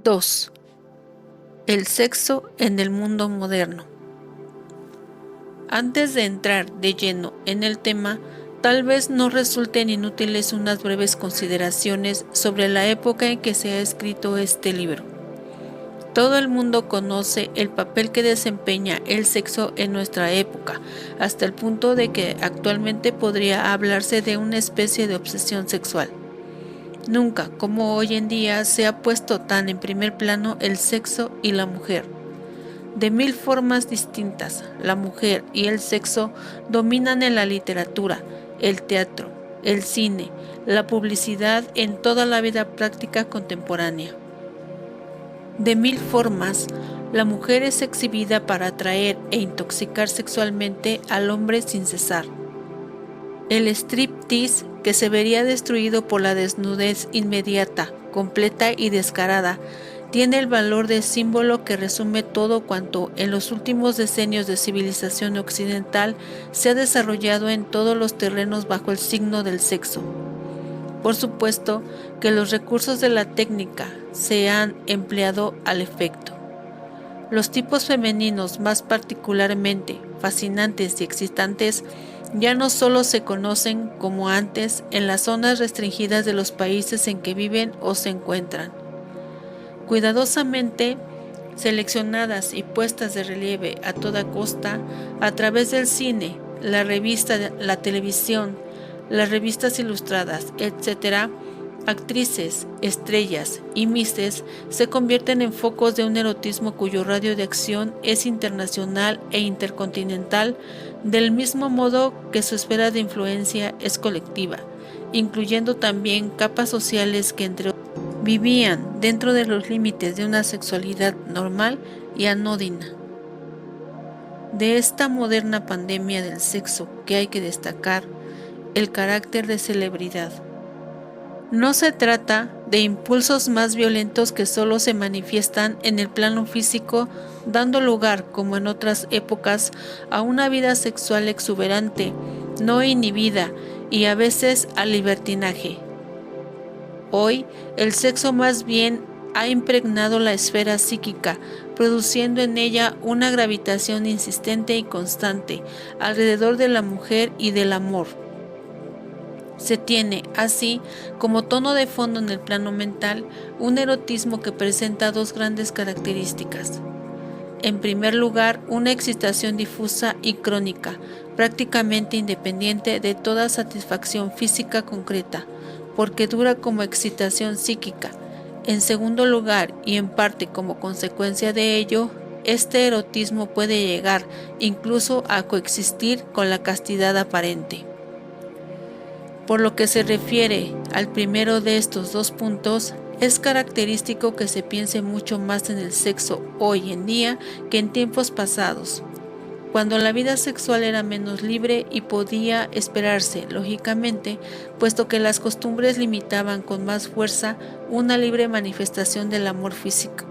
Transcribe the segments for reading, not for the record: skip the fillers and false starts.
2. El sexo en el mundo moderno. Antes de entrar de lleno en el tema, tal vez no resulten inútiles unas breves consideraciones sobre la época en que se ha escrito este libro. Todo el mundo conoce el papel que desempeña el sexo en nuestra época, hasta el punto de que actualmente podría hablarse de una especie de obsesión sexual. Nunca, como hoy en día, se ha puesto tan en primer plano el sexo y la mujer. De mil formas distintas, la mujer y el sexo dominan en la literatura, el teatro, el cine, la publicidad, en toda la vida práctica contemporánea. De mil formas, la mujer es exhibida para atraer e intoxicar sexualmente al hombre sin cesar. El striptease, que se vería destruido por la desnudez inmediata, completa y descarada, tiene el valor de símbolo que resume todo cuanto en los últimos decenios de civilización occidental se ha desarrollado en todos los terrenos bajo el signo del sexo. Por supuesto que los recursos de la técnica se han empleado al efecto. Los tipos femeninos más particularmente fascinantes y excitantes ya no solo se conocen como antes en las zonas restringidas de los países en que viven o se encuentran. Cuidadosamente seleccionadas y puestas de relieve a toda costa a través del cine, la revista, la televisión, las revistas ilustradas, etc., actrices, estrellas y misses se convierten en focos de un erotismo cuyo radio de acción es internacional e intercontinental, del mismo modo que su esfera de influencia es colectiva, incluyendo también capas sociales que entre otros vivían dentro de los límites de una sexualidad normal y anodina. De esta moderna pandemia del sexo que hay que destacar el carácter de celebridad. No se trata de impulsos más violentos que solo se manifiestan en el plano físico, dando lugar, como en otras épocas, a una vida sexual exuberante, no inhibida y a veces al libertinaje. Hoy, el sexo más bien ha impregnado la esfera psíquica, produciendo en ella una gravitación insistente y constante alrededor de la mujer y del amor. Se tiene, así, como tono de fondo en el plano mental, un erotismo que presenta dos grandes características. En primer lugar, una excitación difusa y crónica, prácticamente independiente de toda satisfacción física concreta, porque dura como excitación psíquica. En segundo lugar, y en parte como consecuencia de ello, este erotismo puede llegar incluso a coexistir con la castidad aparente. Por lo que se refiere al primero de estos dos puntos, es característico que se piense mucho más en el sexo hoy en día que en tiempos pasados, cuando la vida sexual era menos libre y podía esperarse, lógicamente, puesto que las costumbres limitaban con más fuerza una libre manifestación del amor físico.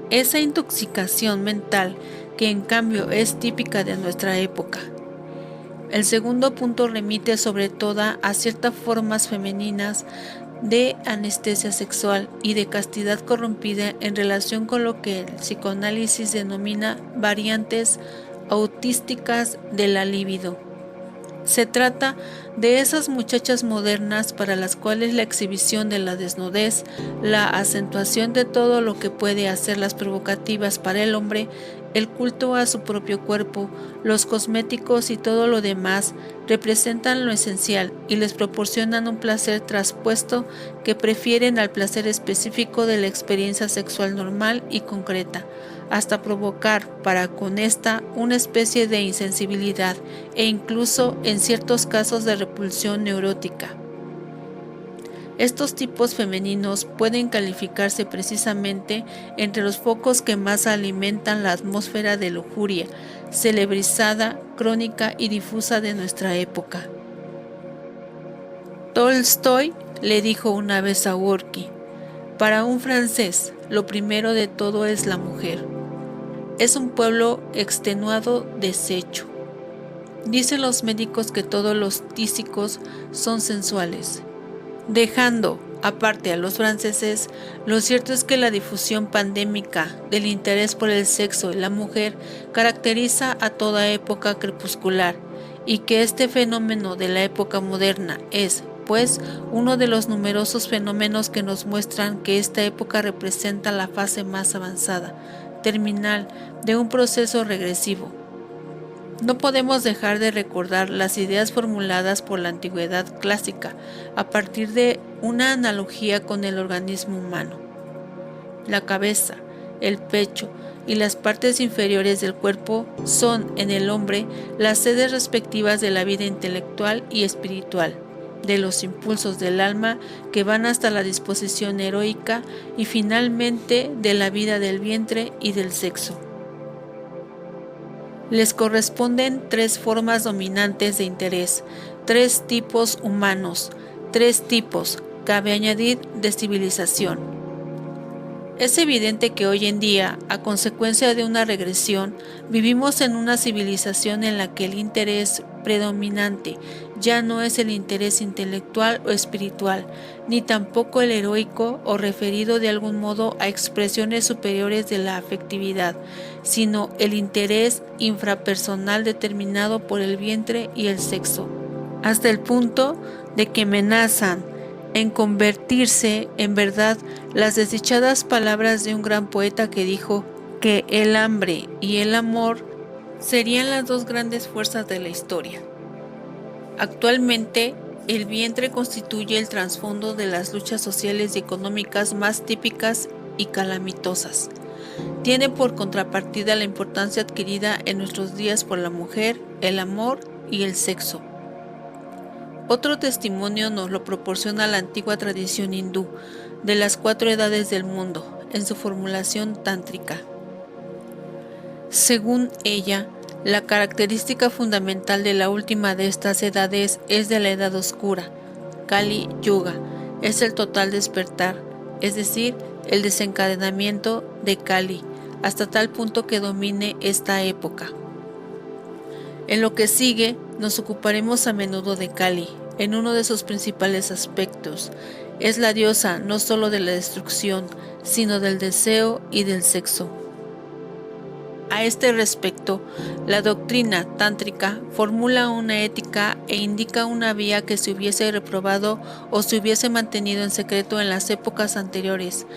Esa intoxicación mental que en cambio es típica de nuestra época. El segundo punto remite sobre todo a ciertas formas femeninas de anestesia sexual y de castidad corrompida en relación con lo que el psicoanálisis denomina variantes autísticas de la libido. Se trata de esas muchachas modernas para las cuales la exhibición de la desnudez, la acentuación de todo lo que puede hacerlas provocativas para el hombre, el culto a su propio cuerpo, los cosméticos y todo lo demás representan lo esencial y les proporcionan un placer traspuesto que prefieren al placer específico de la experiencia sexual normal y concreta, hasta provocar para con esta una especie de insensibilidad e incluso en ciertos casos de repulsión neurótica. Estos tipos femeninos pueden calificarse precisamente entre los focos que más alimentan la atmósfera de lujuria, celebrizada, crónica y difusa de nuestra época. Tolstoy le dijo una vez a Gorky: para un francés, lo primero de todo es la mujer. Es un pueblo extenuado, deshecho. Dicen los médicos que todos los tísicos son sensuales, dejando aparte a los franceses, lo cierto es que la difusión pandémica del interés por el sexo y la mujer caracteriza a toda época crepuscular, y que este fenómeno de la época moderna es, pues, uno de los numerosos fenómenos que nos muestran que esta época representa la fase más avanzada, terminal, de un proceso regresivo. No podemos dejar de recordar las ideas formuladas por la antigüedad clásica a partir de una analogía con el organismo humano. La cabeza, el pecho y las partes inferiores del cuerpo son en el hombre las sedes respectivas de la vida intelectual y espiritual, de los impulsos del alma que van hasta la disposición heroica y finalmente de la vida del vientre y del sexo. Les corresponden tres formas dominantes de interés, tres tipos humanos, tres tipos, cabe añadir, de civilización. Es evidente que hoy en día, a consecuencia de una regresión, vivimos en una civilización en la que el interés predominante ya no es el interés intelectual o espiritual, ni tampoco el heroico o referido de algún modo a expresiones superiores de la afectividad, sino el interés infrapersonal determinado por el vientre y el sexo, hasta el punto de que amenazan en convertirse en verdad las desdichadas palabras de un gran poeta que dijo que el hambre y el amor serían las dos grandes fuerzas de la historia. Actualmente, el vientre constituye el trasfondo de las luchas sociales y económicas más típicas y calamitosas. Tiene por contrapartida la importancia adquirida en nuestros días por la mujer, el amor y el sexo. Otro testimonio nos lo proporciona la antigua tradición hindú de las 4 edades del mundo, en su formulación tántrica. Según ella, la característica fundamental de la última de estas edades es de la edad oscura. Kali Yuga es el total despertar, es decir, el desencadenamiento de Kali, hasta tal punto que domine esta época. En lo que sigue, nos ocuparemos a menudo de Kali, en uno de sus principales aspectos. Es la diosa no solo de la destrucción, sino del deseo y del sexo. A este respecto, la doctrina tántrica formula una ética e indica una vía que se hubiese reprobado o se hubiese mantenido en secreto en las épocas anteriores: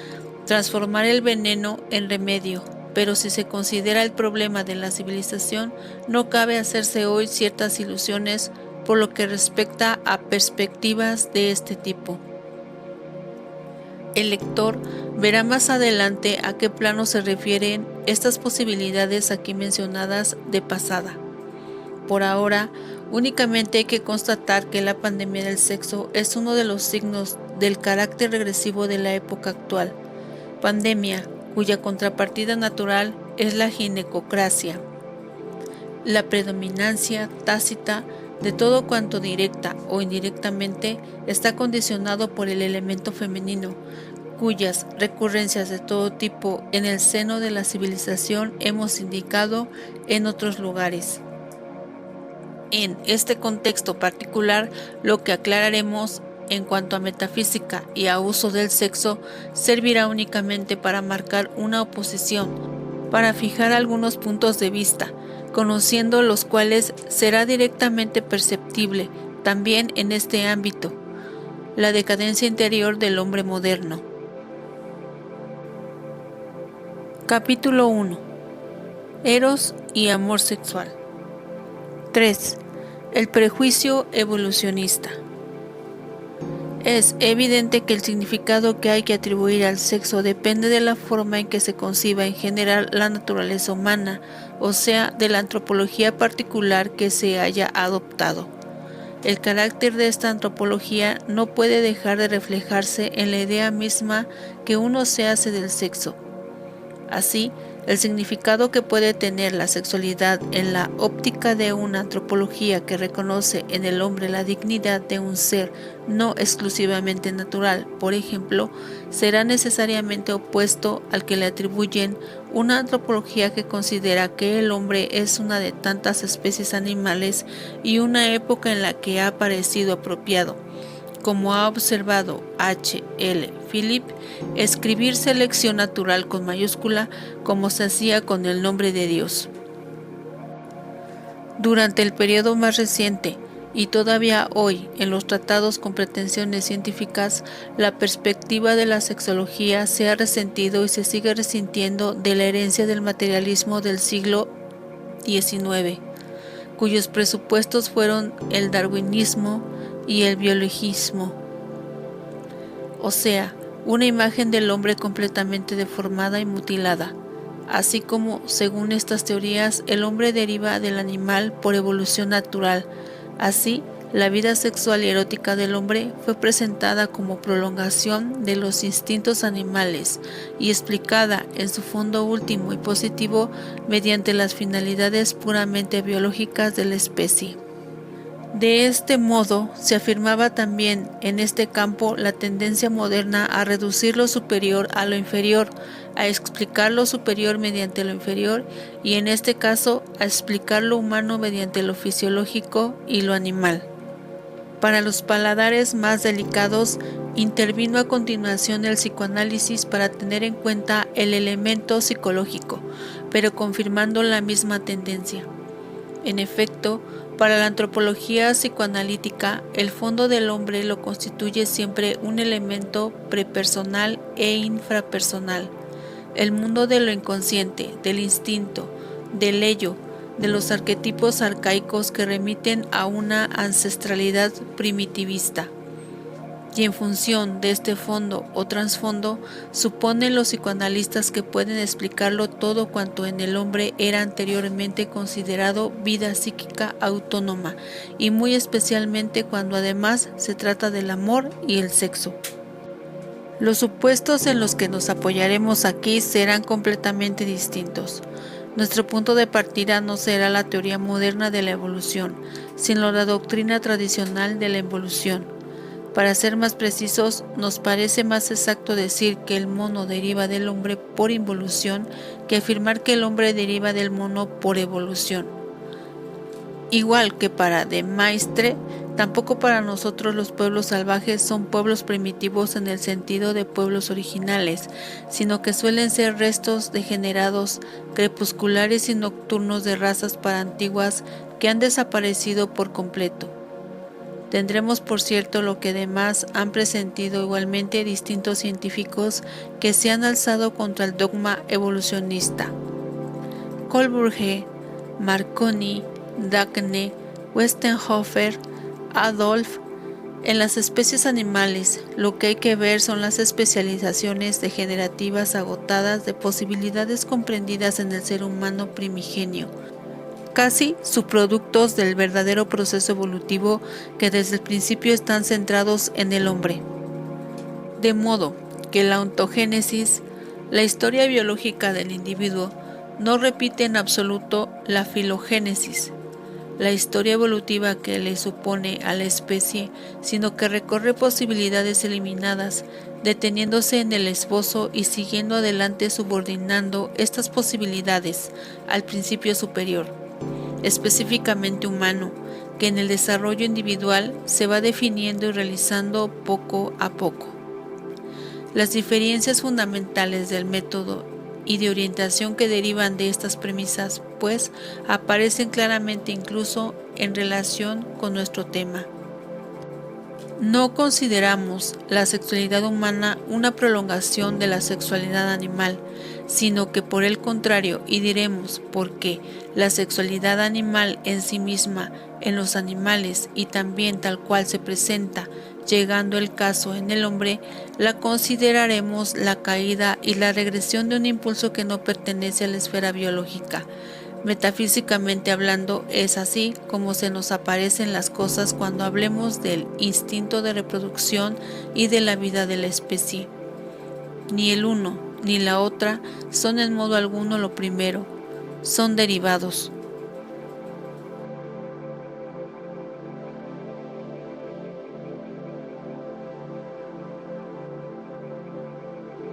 transformar el veneno en remedio. Pero si se considera el problema de la civilización, no cabe hacerse hoy ciertas ilusiones por lo que respecta a perspectivas de este tipo. El lector verá más adelante a qué plano se refieren estas posibilidades aquí mencionadas de pasada. Por ahora, únicamente hay que constatar que la pandemia del sexo es uno de los signos del carácter regresivo de la época actual. Pandemia cuya contrapartida natural es la ginecocracia, la predominancia tácita de todo cuanto directa o indirectamente está condicionado por el elemento femenino, cuyas recurrencias de todo tipo en el seno de la civilización hemos indicado en otros lugares. En este contexto particular, lo que aclararemos en cuanto a metafísica y a uso del sexo servirá únicamente para marcar una oposición, para fijar algunos puntos de vista, conociendo los cuales será directamente perceptible también en este ámbito la decadencia interior del hombre moderno. Capítulo 1. Eros y amor sexual. 3. El prejuicio evolucionista. Es evidente que el significado que hay que atribuir al sexo depende de la forma en que se conciba en general la naturaleza humana, o sea, de la antropología particular que se haya adoptado. El carácter de esta antropología no puede dejar de reflejarse en la idea misma que uno se hace del sexo. Así, el significado que puede tener la sexualidad en la óptica de una antropología que reconoce en el hombre la dignidad de un ser no exclusivamente natural, por ejemplo, será necesariamente opuesto al que le atribuyen una antropología que considera que el hombre es una de tantas especies animales y una época en la que ha parecido apropiado, como ha observado H. L. Philip, escribir selección natural con mayúscula como se hacía con el nombre de Dios. Durante el periodo más reciente, y todavía hoy en los tratados con pretensiones científicas, la perspectiva de la sexología se ha resentido y se sigue resintiendo de la herencia del materialismo del siglo XIX, cuyos presupuestos fueron el darwinismo y el biologismo, o sea, una imagen del hombre completamente deformada y mutilada. Así como, según estas teorías, el hombre deriva del animal por evolución natural. Así, la vida sexual y erótica del hombre fue presentada como prolongación de los instintos animales y explicada en su fondo último y positivo mediante las finalidades puramente biológicas de la especie. De este modo, se afirmaba también en este campo la tendencia moderna a reducir lo superior a lo inferior, a explicar lo superior mediante lo inferior y en este caso a explicar lo humano mediante lo fisiológico y lo animal. Para los paladares más delicados, intervino a continuación el psicoanálisis para tener en cuenta el elemento psicológico, pero confirmando la misma tendencia. En efecto, para la antropología psicoanalítica, el fondo del hombre lo constituye siempre un elemento prepersonal e infrapersonal. El mundo de lo inconsciente, del instinto, del ello, de los arquetipos arcaicos que remiten a una ancestralidad primitivista. Y en función de este fondo o trasfondo, suponen los psicoanalistas que pueden explicarlo todo cuanto en el hombre era anteriormente considerado vida psíquica autónoma, y muy especialmente cuando además se trata del amor y el sexo. Los supuestos en los que nos apoyaremos aquí serán completamente distintos. Nuestro punto de partida no será la teoría moderna de la evolución, sino la doctrina tradicional de la evolución. Para ser más precisos, nos parece más exacto decir que el mono deriva del hombre por involución que afirmar que el hombre deriva del mono por evolución. Igual que para de Maistre, tampoco para nosotros los pueblos salvajes son pueblos primitivos en el sentido de pueblos originales, sino que suelen ser restos degenerados, crepusculares y nocturnos de razas parantiguas que han desaparecido por completo. Tendremos por cierto lo que además han presentido igualmente distintos científicos que se han alzado contra el dogma evolucionista. Kohlberg, Marconi, Dagny, Westenhofer, Adolf. En las especies animales, lo que hay que ver son las especializaciones degenerativas agotadas de posibilidades comprendidas en el ser humano primigenio, casi subproductos del verdadero proceso evolutivo que desde el principio están centrados en el hombre. De modo que la ontogénesis, la historia biológica del individuo, no repite en absoluto la filogénesis, la historia evolutiva que le supone a la especie, sino que recorre posibilidades eliminadas, deteniéndose en el esbozo y siguiendo adelante subordinando estas posibilidades al principio superior, específicamente humano, que en el desarrollo individual se va definiendo y realizando poco a poco. Las diferencias fundamentales del método y de orientación que derivan de estas premisas, pues, aparecen claramente incluso en relación con nuestro tema. No consideramos la sexualidad humana una prolongación de la sexualidad animal, sino que por el contrario, y diremos porque la sexualidad animal en sí misma, en los animales y también tal cual se presenta, llegando el caso en el hombre, la consideraremos la caída y la regresión de un impulso que no pertenece a la esfera biológica. Metafísicamente hablando, es así como se nos aparecen las cosas cuando hablemos del instinto de reproducción y de la vida de la especie. Ni el uno ni la otra son en modo alguno lo primero, son derivados.